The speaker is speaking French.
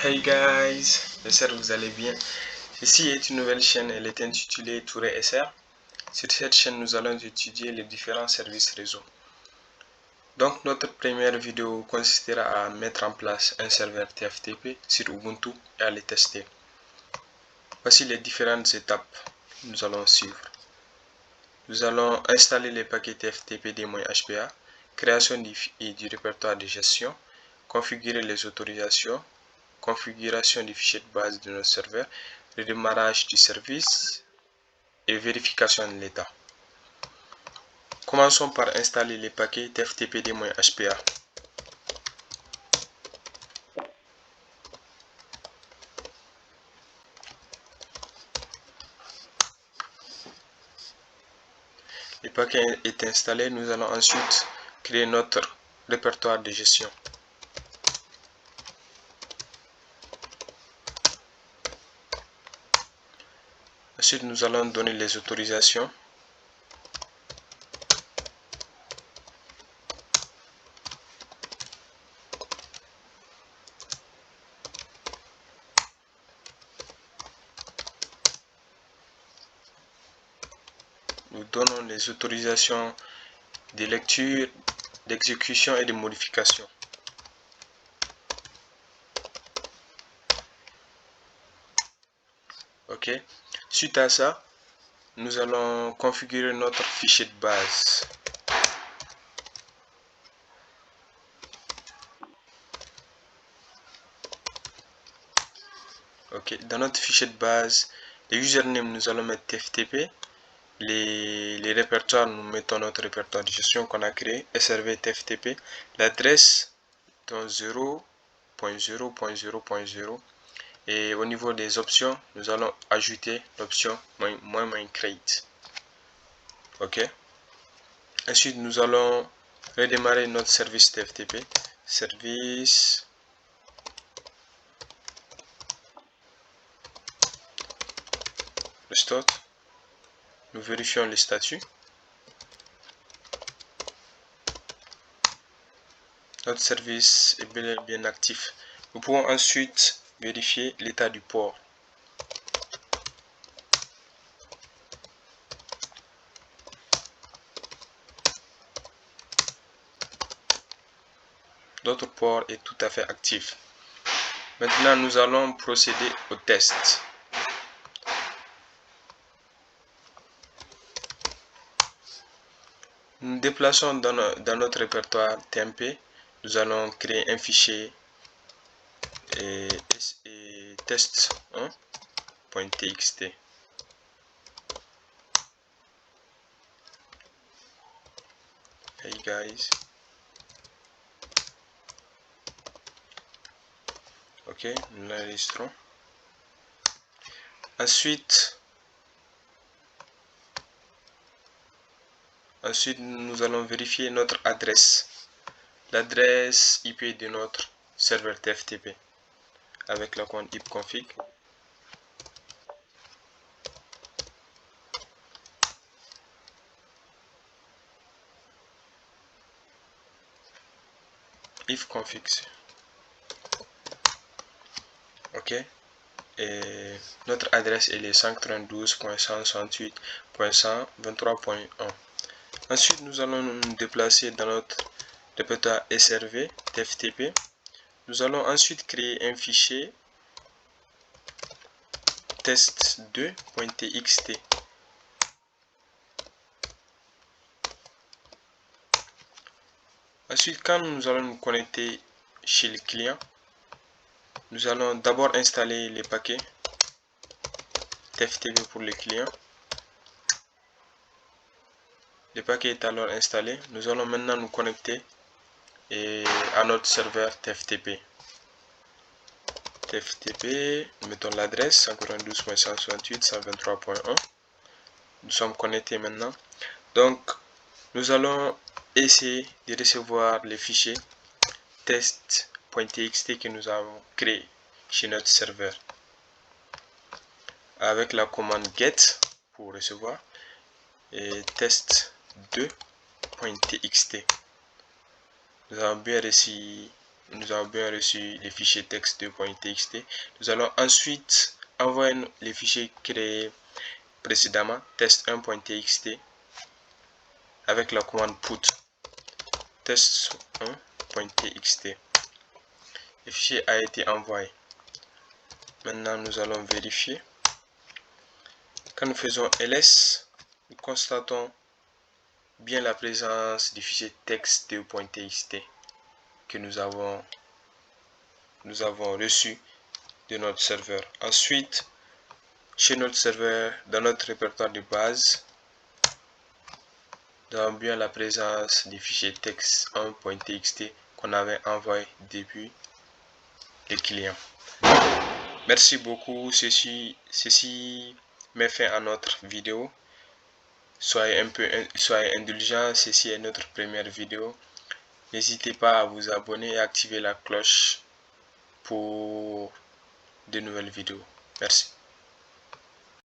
Hey guys, j'espère que vous allez bien. Ici est une nouvelle chaîne, elle est intitulée Touré SR. Sur cette chaîne, nous allons étudier les différents services réseau. Donc notre première vidéo consistera à mettre en place un serveur TFTP sur Ubuntu et à le tester. Voici les différentes étapes que nous allons suivre. Nous allons installer les paquets TFTP-HPA, création du répertoire de gestion, configurer les autorisations, configuration du fichier de base de notre serveur, redémarrage du service et vérification de l'état. Commençons par installer les paquets TFTP-HPA. Le paquet est installé, nous allons ensuite créer notre répertoire de gestion. Ensuite, nous allons donner les autorisations. Nous donnons les autorisations de lecture, d'exécution et de modification. Ok. Suite à ça, nous allons configurer notre fichier de base. Ok. Dans notre fichier de base, les username, nous allons mettre TFTP. Les répertoires, nous mettons notre répertoire de gestion qu'on a créé, SRV TFTP. L'adresse dans 0.0.0.0. Et au niveau des options, nous allons ajouter l'option -create. Ok. Ensuite, nous allons redémarrer notre service TFTP. Service restart. Nous vérifions les statuts. Notre service est bel et bien actif. Nous pouvons ensuite vérifier l'état du port. Notre port est tout à fait actif. Maintenant, nous allons procéder au test. Nous nous déplaçons dans notre répertoire TMP. Nous allons créer un fichier et test1.txt. Hey guys. Ok, nous l'enregistrons. Ensuite, nous allons vérifier notre adresse. L'adresse IP de notre serveur TFTP avec la commande ipconfig. Ifconfig. Ok. Et notre adresse est 192.168.123.1. Ensuite, nous allons nous déplacer dans notre répertoire SRV TFTP. Nous allons ensuite créer un fichier test2.txt. Ensuite, quand nous allons nous connecter chez le client, nous allons d'abord installer les paquets TFTP pour le client. Le paquet est alors installé. Nous allons maintenant nous connecter à notre serveur TFTP. TFTP, nous mettons l'adresse 192.168.123.1. Nous sommes connectés maintenant. Donc, nous allons essayer de recevoir les fichiers test.txt que nous avons créé chez notre serveur avec la commande get pour recevoir et test2.txt. Nous avons bien reçu nous avons bien reçu les fichiers txt2.txt. Nous allons ensuite envoyer les fichiers créés précédemment, test1.txt, avec la commande put test1.txt. Le fichier a été envoyé. Maintenant, nous allons vérifier. Quand nous faisons ls, nous constatons bien la présence du fichier txt2.txt que nous avons reçu de notre serveur. Ensuite, chez notre serveur, dans notre répertoire de base, nous avons bien la présence du fichier txt1.txt qu'on avait envoyé depuis le client. Merci beaucoup. Ceci met fin à notre vidéo. Soyez indulgents, ceci est notre première vidéo. N'hésitez pas à vous abonner et activer la cloche pour de nouvelles vidéos. Merci.